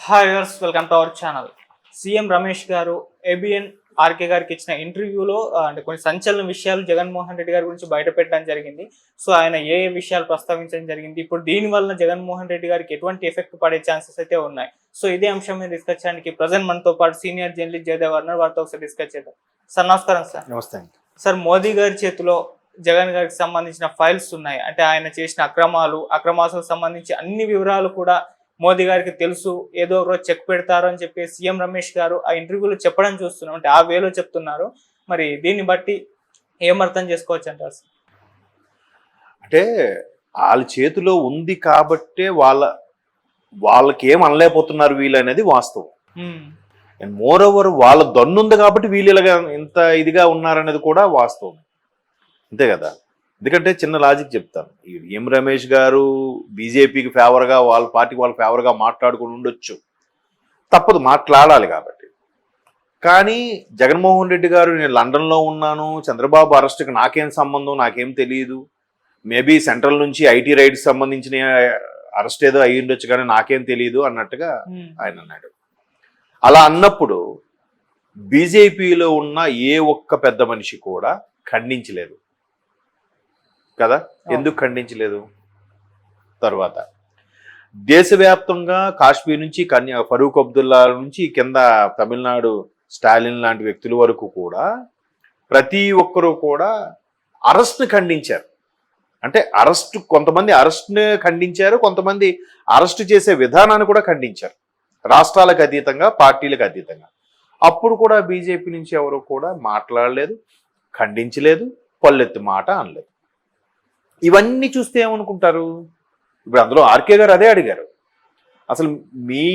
Hi viewers, welcome to our channel. CM Ramesh గారు ABN RK గారికి ఇచ్చిన ఇంటర్వ్యూలో అంటే కొన్ని సంచలన విషయాలు జగన్మోహన్ రెడ్డి గారి గురించి బయట పెట్టడం జరిగింది. సో ఆయన ఏ విషయాలు ప్రస్తావించడం జరిగింది, ఇప్పుడు దీనివల్ల జగన్మోహన్ రెడ్డి గారికి ఎటువంటి ఎఫెక్ట్ పడే ఛాన్సెస్ అయితే ఉన్నాయి. సో ఇదే అంశం మీద డిస్కస్ చేయడానికి ప్రజెంట్ మనతో పాటు సీనియర్ జర్నలిస్ట్ జయదేవ్ అన్నారు. వారితో ఒకసారి డిస్కస్ చేద్దాం. సార్ నమస్కారం. సార్ నమస్తే. సార్, మోదీ గారి చేతిలో జగన్ గారికి సంబంధించిన ఫైల్స్ ఉన్నాయి. అంటే ఆయన చేసిన అక్రమాలకు సంబంధించి అన్ని వివరాలు కూడా మోదీ గారికి తెలుసు, ఏదో ఒక రోజు చెక్ పెడతారు అని చెప్పి సీఎం రమేష్ గారు ఆ ఇంటర్వ్యూలో చెప్పడం చూస్తున్నాం. అంటే ఆ వేలో చెప్తున్నారు. మరి దీన్ని బట్టి ఏం అర్థం చేసుకోవచ్చు అంటారు? అంటే వాళ్ళ చేతిలో ఉంది కాబట్టే వాళ్ళకి ఏం అనలేకపోతున్నారు వీళ్ళు అనేది వాస్తవం. అండ్ మోర్ ఓవర్ వాళ్ళ దన్నుంది కాబట్టి వీళ్ళు ఇలాగా ఇంత ఇదిగా ఉన్నారనేది కూడా వాస్తవం. అంతే కదా. ఎందుకంటే చిన్న లాజిక్ చెప్తాను. ఎం రమేష్ గారు బీజేపీకి ఫేవర్గా వాళ్ళ పార్టీకి వాళ్ళ ఫేవర్గా మాట్లాడుకుని ఉండొచ్చు, తప్పదు, మాట్లాడాలి కాబట్టి. కానీ జగన్మోహన్ రెడ్డి గారు నేను లండన్లో ఉన్నాను, చంద్రబాబు అరెస్ట్కి నాకేం సంబంధం, నాకేం తెలియదు, మేబీ సెంట్రల్ నుంచి ఐటీ రైడ్స్ సంబంధించిన అరెస్ట్ ఏదో అయ్యి ఉండొచ్చు కానీ నాకేం తెలియదు అన్నట్టుగా ఆయన అన్నాడు. అలా అన్నప్పుడు బీజేపీలో ఉన్న ఏ ఒక్క పెద్ద మనిషి కూడా ఖండించలేదు కదా. ఎందుకు ఖండించలేదు? తర్వాత దేశవ్యాప్తంగా కాశ్మీర్ నుంచి ఫరూక్ అబ్దుల్లా నుంచి కింద తమిళనాడు స్టాలిన్ లాంటి వ్యక్తుల వరకు కూడా ప్రతి ఒక్కరూ కూడా అరెస్ట్ని ఖండించారు. అంటే కొంతమంది అరెస్ట్ని ఖండించారు, కొంతమంది అరెస్ట్ చేసే విధానాన్ని కూడా ఖండించారు, రాష్ట్రాలకు అతీతంగా, పార్టీలకు అతీతంగా. అప్పుడు కూడా బీజేపీ నుంచి ఎవరు కూడా మాట్లాడలేదు, ఖండించలేదు, పల్లెత్తి మాట అనలేదు. ఇవన్నీ చూస్తే ఏమనుకుంటారు? ఇప్పుడు అందులో ఆర్కే గారు అదే అడిగారు, అసలు మీ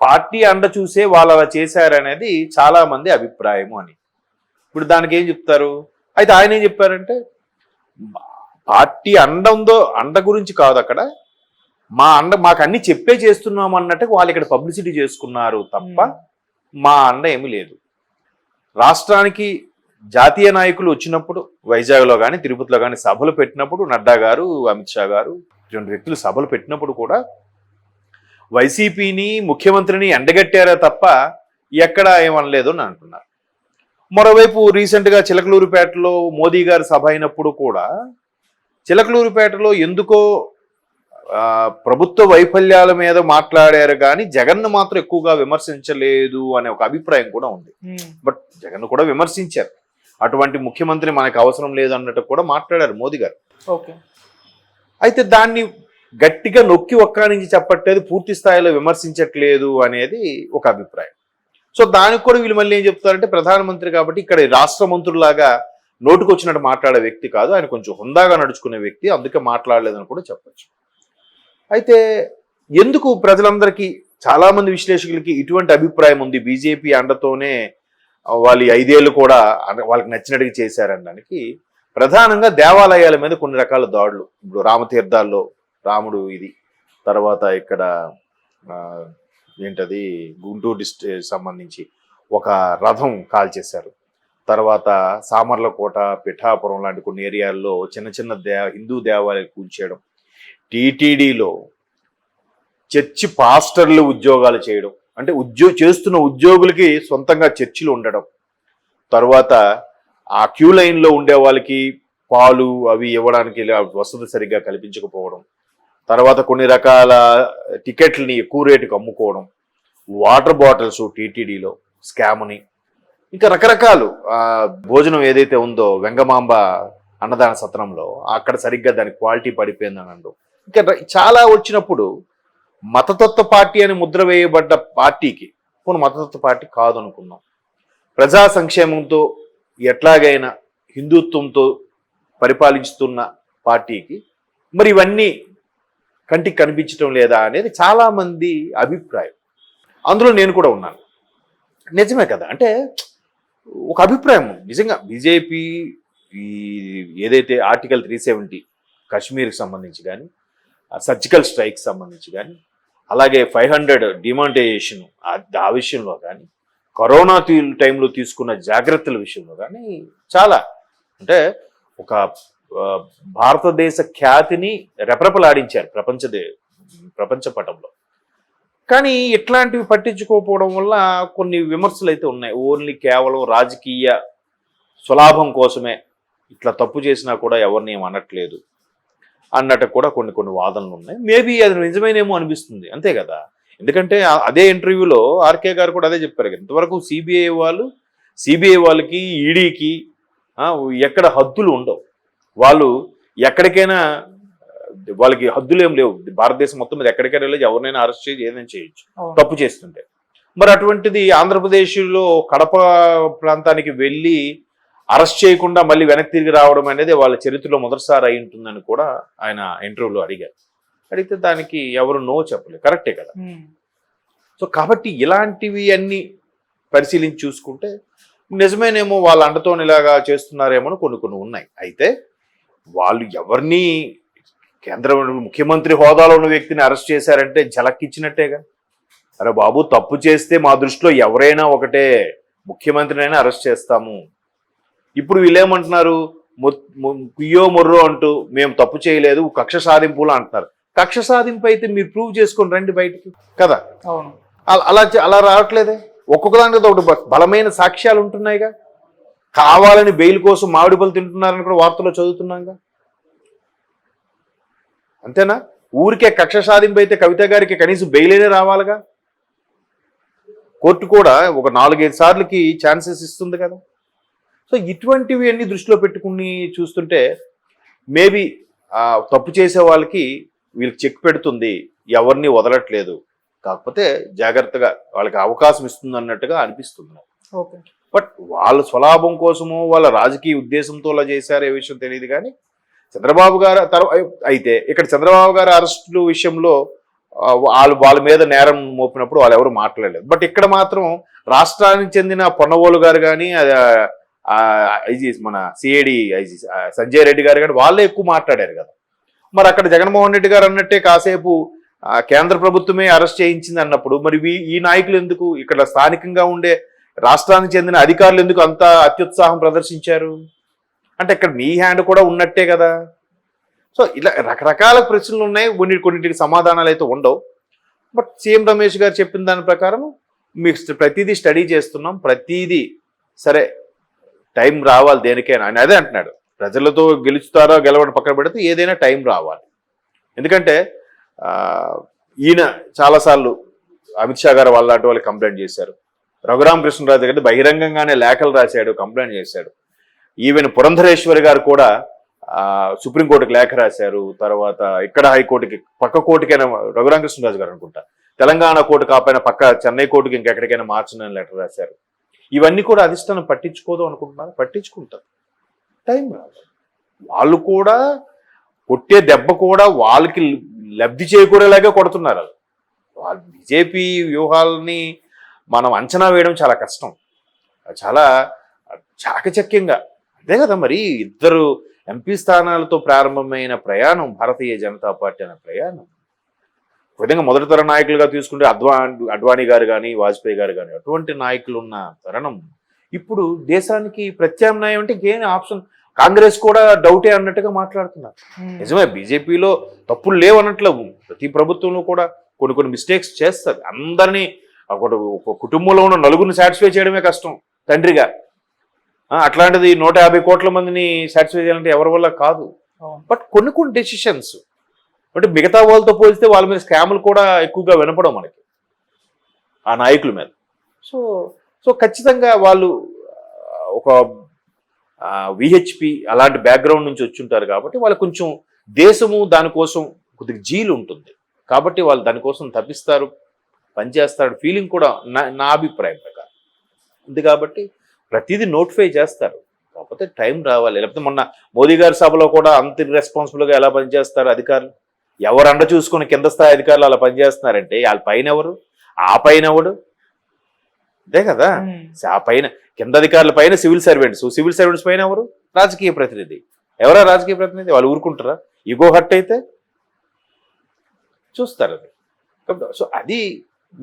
పార్టీ అండ చూసే వాళ్ళు అలా చేశారనేది చాలా మంది అభిప్రాయము అని. ఇప్పుడు దానికి ఏం చెప్తారు? అయితే ఆయన ఏం చెప్పారంటే, పార్టీ అండ గురించి కాదు, అక్కడ మాకు అన్ని చెప్పే చేస్తున్నాం అన్నట్టు వాళ్ళు ఇక్కడ పబ్లిసిటీ చేసుకున్నారు తప్ప మా అండ ఏమీ లేదు. రాష్ట్రానికి జాతీయ నాయకులు వచ్చినప్పుడు వైజాగ్లో కానీ తిరుపతిలో కానీ సభలు పెట్టినప్పుడు నడ్డా గారు, అమిత్ షా గారు ఇటువంటి వ్యక్తులు సభలు పెట్టినప్పుడు కూడా వైసీపీని, ముఖ్యమంత్రిని ఎండగట్టారే తప్ప ఎక్కడ ఏమనలేదు అని అంటున్నారు. మరోవైపు రీసెంట్గా చిలకలూరుపేటలో మోదీ గారి సభ అయినప్పుడు కూడా చిలకలూరుపేటలో ఎందుకో ప్రభుత్వ వైఫల్యాల మీద మాట్లాడారు కానీ జగన్ను మాత్రం ఎక్కువగా విమర్శించలేదు అనే ఒక అభిప్రాయం కూడా ఉంది. బట్ జగన్ కూడా విమర్శించారు. అటువంటి ముఖ్యమంత్రి మనకు అవసరం లేదు అన్నట్టు కూడా మాట్లాడారు మోదీ గారు. అయితే దాన్ని గట్టిగా నొక్కి ఒక్కానికి చెప్పట్లేదు, పూర్తి స్థాయిలో విమర్శించట్లేదు అనేది ఒక అభిప్రాయం. సో దానికి కూడా వీళ్ళు మళ్ళీ ఏం చెప్తారంటే, ప్రధానమంత్రి కాబట్టి ఇక్కడ రాష్ట్ర మంత్రులాగా నోటుకొచ్చినట్టు మాట్లాడే వ్యక్తి కాదు, ఆయన కొంచెం హుందాగా నడుచుకునే వ్యక్తి, అందుకే మాట్లాడలేదని కూడా చెప్పచ్చు. అయితే ఎందుకు ప్రజలందరికీ, చాలా మంది విశ్లేషకులకి ఇటువంటి అభిప్రాయం ఉంది, బీజేపీ అండతోనే వాళ్ళు 5 ఏళ్ళు కూడా వాళ్ళకి నచ్చినట్టుగా చేశారనడానికి ప్రధానంగా దేవాలయాల మీద కొన్ని రకాల దాడులు. ఇప్పుడు రామతీర్థాల్లో రాముడు ఇది, తర్వాత ఇక్కడ ఏంటది గుంటూరు డిస్ట్రిక్ట్ సంబంధించి ఒక రథం కాల్చేశారు. తర్వాత సామర్లకోట, పిఠాపురం లాంటి కొన్ని ఏరియాల్లో చిన్న చిన్న హిందూ దేవాలయాలు కూల్చేయడం, టీటీడీలో చర్చి పాస్టర్లు ఉద్యోగాలు చేయడం, అంటే చేస్తున్న ఉద్యోగులకి సొంతంగా చర్చిలు ఉండడం, తర్వాత ఆ క్యూ లైన్లో ఉండే వాళ్ళకి పాలు అవి ఇవ్వడానికి వసతి సరిగ్గా కల్పించకపోవడం, తర్వాత కొన్ని రకాల టికెట్లని ఎక్కువ రేటుకి అమ్ముకోవడం, వాటర్ బాటిల్స్ టీటీడీలో స్కామ్ అని, ఇంకా రకరకాలు భోజనం ఏదైతే ఉందో వెంగమాంబ అన్నదాన సత్రంలో అక్కడ సరిగ్గా దాని క్వాలిటీ పడిపోయిందని అనడం, ఇంకా చాలా వచ్చినప్పుడు మతతత్వ పార్టీ అని ముద్ర వేయబడ్డ పార్టీకి, పోనీ మతతత్వ పార్టీ కాదు అనుకున్నాం, ప్రజా సంక్షేమంతో ఎట్లాగైనా హిందుత్వంతో పరిపాలిస్తున్న పార్టీకి మరి ఇవన్నీ కంటికి కనిపించడం లేదా అనేది చాలామంది అభిప్రాయం. అందులో నేను కూడా ఉన్నాను. నిజమే కదా. అంటే ఒక అభిప్రాయం నిజంగా బీజేపీ ఏదైతే ఆర్టికల్ 370 కాశ్మీర్కి సంబంధించి కానీ, సర్జికల్ స్ట్రైక్ సంబంధించి కానీ, అలాగే 500 డిమానిటైజేషన్ ఆ విషయంలో కానీ, కరోనా టైంలో తీసుకున్న జాగ్రత్తల విషయంలో కానీ చాలా, అంటే ఒక భారతదేశ ఖ్యాతిని రెపరెపలాడించారు ప్రపంచ పటంలో. కానీ ఇట్లాంటివి పట్టించుకోకపోవడం వల్ల కొన్ని విమర్శలు అయితే ఉన్నాయి. ఓన్లీ కేవలం రాజకీయ స్వలాభం కోసమే ఇట్లా తప్పు చేసినా కూడా ఎవరిని ఏం అనట్లేదు అన్నట్టు కూడా కొన్ని వాదనలు ఉన్నాయి. మేబీ అది నిజమేనేమో అనిపిస్తుంది, అంతే కదా. ఎందుకంటే అదే ఇంటర్వ్యూలో ఆర్కే గారు కూడా అదే చెప్పారు కదా, ఇంతవరకు సిబిఐ వాళ్ళకి ఈడీకి ఎక్కడ హద్దులు ఉండవు. వాళ్ళు ఎక్కడికైనా వాళ్ళకి హద్దులు ఏం లేవు. భారతదేశం మొత్తం మీద ఎక్కడికైనా వెళ్ళి ఎవరినైనా అరెస్ట్ చేసి ఏదైనా చేయొచ్చు తప్పు చేస్తుంటే. మరి అటువంటిది ఆంధ్రప్రదేశ్లో కడప ప్రాంతానికి వెళ్ళి అరెస్ట్ చేయకుండా మళ్ళీ వెనక్కి తిరిగి రావడం అనేది వాళ్ళ చరిత్రలో మొదటిసారి అయి ఉంటుందని కూడా ఆయన ఇంటర్వ్యూలో అడిగారు. అడిగితే దానికి ఎవరు నో చెప్పలేదు, కరెక్టే కదా. సో కాబట్టి ఇలాంటివి అన్ని పరిశీలించి చూసుకుంటే నిజమేనేమో వాళ్ళ అండతో ఇలాగా చేస్తున్నారేమో కొన్ని ఉన్నాయి. అయితే వాళ్ళు ఎవరిని కేంద్ర ముఖ్యమంత్రి హోదాలో ఉన్న వ్యక్తిని అరెస్ట్ చేశారంటే ఝలక్కిచ్చినట్టేగా. అరే బాబు, తప్పు చేస్తే మా దృష్టిలో ఎవరైనా ఒకటే, ముఖ్యమంత్రినైనా అరెస్ట్ చేస్తాము. ఇప్పుడు వీళ్ళేమంటున్నారు, కుయ్యో మొర్రో అంటూ మేము తప్పు చేయలేదు, కక్ష సాధింపులు అంటున్నారు. కక్ష సాధింపు అయితే మీరు ప్రూవ్ చేసుకొని రండి బయటికి కదా. అలా రావట్లేదే. ఒక్కొక్క దానికి ఒకటి బలమైన సాక్ష్యాలు ఉంటున్నాయిగా. కావాలని బెయిల్ కోసం మామిడి పళ్ళు తింటున్నారని కూడా వార్తల్లో చదువుతున్నాగా. అంతేనా? ఊరికే కక్ష సాధింపు అయితే కవిత గారికి కనీసం బెయిలేనే రావాలిగా. కోర్టు కూడా ఒక 4-5 సార్లకి ఛాన్సెస్ ఇస్తుంది కదా. సో ఇటువంటివి అన్ని దృష్టిలో పెట్టుకుని చూస్తుంటే మేబీ తప్పు చేసే వాళ్ళకి వీళ్ళకి చెక్ పెడుతుంది, ఎవరిని వదలట్లేదు, కాకపోతే జాగ్రత్తగా వాళ్ళకి అవకాశం ఇస్తుంది అన్నట్టుగా అనిపిస్తుంది. బట్ వాళ్ళ స్వలాభం కోసమో వాళ్ళ రాజకీయ ఉద్దేశంతో అలా చేశారు, ఏ విషయం తెలియదు. కానీ చంద్రబాబు గారు అయితే ఇక్కడ చంద్రబాబు గారి అరెస్టుల విషయంలో వాళ్ళ మీద నేరం మోపినప్పుడు వాళ్ళు ఎవరు మాట్లాడలేదు. బట్ ఇక్కడ మాత్రం రాష్ట్రానికి చెందిన పొన్నవోలు గారు కానీ ఐజీ మన సిఐడి ఐజీ సంజయ్ రెడ్డి గారు కానీ వాళ్ళే ఎక్కువ మాట్లాడారు కదా. మరి అక్కడ జగన్మోహన్ రెడ్డి గారు అన్నట్టే కాసేపు కేంద్ర ప్రభుత్వమే అరెస్ట్ చేయించింది అన్నప్పుడు మరి ఈ నాయకులు ఎందుకు, ఇక్కడ స్థానికంగా ఉండే రాష్ట్రానికి చెందిన అధికారులు ఎందుకు అంత అత్యుత్సాహం ప్రదర్శించారు? అంటే ఇక్కడ మీ హ్యాండ్ కూడా ఉన్నట్టే కదా. సో ఇలా రకరకాల ప్రశ్నలు ఉన్నాయి, కొన్నిటికి సమాధానాలు అయితే ఉండవు. బట్ సీఎం రమేష్ గారు చెప్పిన దాని ప్రకారం మీకు ప్రతిదీ స్టడీ చేస్తున్నాం, ప్రతిదీ సరే టైం రావాలి దేనికైనా ఆయన అదే అంటున్నాడు. ప్రజలతో గెలుస్తారో గెలవడం పక్కన పెడితే ఏదైనా టైం రావాలి. ఎందుకంటే ఈయన చాలాసార్లు అమిత్ షా గారు వాళ్ళంటి వాళ్ళు కంప్లైంట్ చేశారు. రఘురామకృష్ణరాజు గారి బహిరంగంగానే లేఖలు రాశాడు, కంప్లైంట్ చేశాడు. ఈవెన్ పురంధరేశ్వరి గారు కూడా సుప్రీంకోర్టుకి లేఖ రాశారు. తర్వాత ఇక్కడ హైకోర్టుకి పక్క కోర్టుకైనా రఘురామకృష్ణరాజు గారు అనుకుంటా తెలంగాణ కోర్టు కాకపోయినా పక్క చెన్నై కోర్టుకి ఇంకెక్కడికైనా మార్చిన లెటర్ రాశారు. ఇవన్నీ కూడా అధిష్టానం పట్టించుకోదు అనుకుంటున్నారు, పట్టించుకుంటారు. టైం రాదు. వాళ్ళు కూడా కొట్టే దెబ్బ కూడా వాళ్ళకి లబ్ధి చేకూరేలాగా కొడుతున్నారు. వాళ్ళు బీజేపీ వ్యూహాలని మనం అంచనా వేయడం చాలా కష్టం, చాలా చాకచక్యంగా. అదే కదా మరి ఇద్దరు ఎంపీ స్థానాలతో ప్రారంభమైన ప్రయాణం భారతీయ జనతా పార్టీ అనే ప్రయాణం. విధంగా మొదటి తర నాయకులుగా తీసుకుంటే అడ్వాణీ గారు కానీ వాజ్పేయి గారు కానీ అటువంటి నాయకులు ఉన్న తరుణం ఇప్పుడు దేశానికి ప్రత్యామ్నాయం అంటే ఇంకేం ఆప్షన్. కాంగ్రెస్ కూడా డౌటే అన్నట్టుగా మాట్లాడుతున్నారు. నిజమే, బీజేపీలో తప్పులు లేవు అనట్లేదు. ప్రతి ప్రభుత్వంలో కూడా కొన్ని మిస్టేక్స్ చేస్తారు. అందరినీ ఒక కుటుంబంలో ఉన్న నలుగురిని సాటిస్ఫై చేయడమే కష్టం తండ్రిగా. అట్లాంటిది 150 కోట్ల మందిని సాటిస్ఫై చేయాలంటే ఎవరి వల్ల కాదు. బట్ కొన్ని డెసిషన్స్ అంటే మిగతా వాళ్ళతో పోలిస్తే వాళ్ళ మీద స్కాములు కూడా ఎక్కువగా వినపడం మనకి ఆ నాయకుల మీద. సో ఖచ్చితంగా వాళ్ళు ఒక విహెచ్పి అలాంటి బ్యాక్గ్రౌండ్ నుంచి వచ్చి ఉంటారు కాబట్టి వాళ్ళు కొంచెం దేశము దానికోసం కొద్దిగా జీలు ఉంటుంది కాబట్టి వాళ్ళు దానికోసం తప్పిస్తారు, పనిచేస్తారు ఫీలింగ్ కూడా నా అభిప్రాయం ప్రకారం ఉంది. కాబట్టి ప్రతిదీ నోటిఫై చేస్తారు, కాకపోతే టైం రావాలి. లేకపోతే మొన్న మోదీ గారి సభలో కూడా అంత రెస్పాన్సిబుల్గా ఎలా పనిచేస్తారు అధికారులు, ఎవరు అండ చూసుకుని కింద స్థాయి అధికారులు అలా పనిచేస్తున్నారంటే వాళ్ళ పైన ఎవరు, ఆ పైన ఎవడు? అదే కదా, ఆ పైన కింద అధికారుల పైన సివిల్ సర్వెంట్స్ పైన ఎవరు? రాజకీయ ప్రతినిధి. ఎవరా రాజకీయ ప్రతినిధి? వాళ్ళు ఊరుకుంటారా? ఈగో హర్ట్ అయితే చూస్తారు అది. సో అది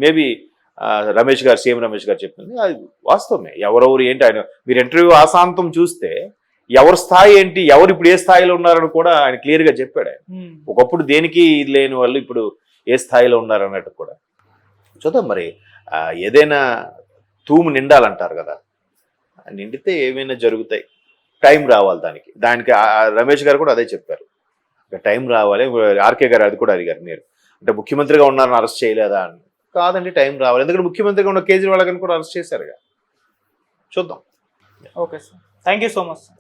మేబీ సీఎం రమేష్ గారు చెప్పింది అది వాస్తవమే. ఎవరెవరు ఏంటి ఆయన మీరు ఇంటర్వ్యూ ఆశాంతం చూస్తే ఎవరి స్థాయి ఏంటి, ఎవరు ఇప్పుడు ఏ స్థాయిలో ఉన్నారని కూడా ఆయన క్లియర్గా చెప్పాడు. ఆయన ఒకప్పుడు దేనికి లేని వాళ్ళు ఇప్పుడు ఏ స్థాయిలో ఉన్నారన్నట్టు కూడా. చూద్దాం మరి. ఏదైనా తూము నిండాలంటారు కదా, నిండితే ఏమైనా జరుగుతాయి. టైం రావాలి దానికి రమేష్ గారు కూడా అదే చెప్పారు, టైం రావాలి. ఆర్కే గారు అది కూడా అడిగారు, మీరు అంటే ముఖ్యమంత్రిగా ఉన్నారని అరెస్ట్ చేయలేదా అని. కాదండి, టైం రావాలి, ఎందుకంటే ముఖ్యమంత్రిగా ఉన్న కేజ్రీవాల్ గారిని కూడా అరెస్ట్ చేశారుగా. చూద్దాం. Okay sir, thank you so much sir.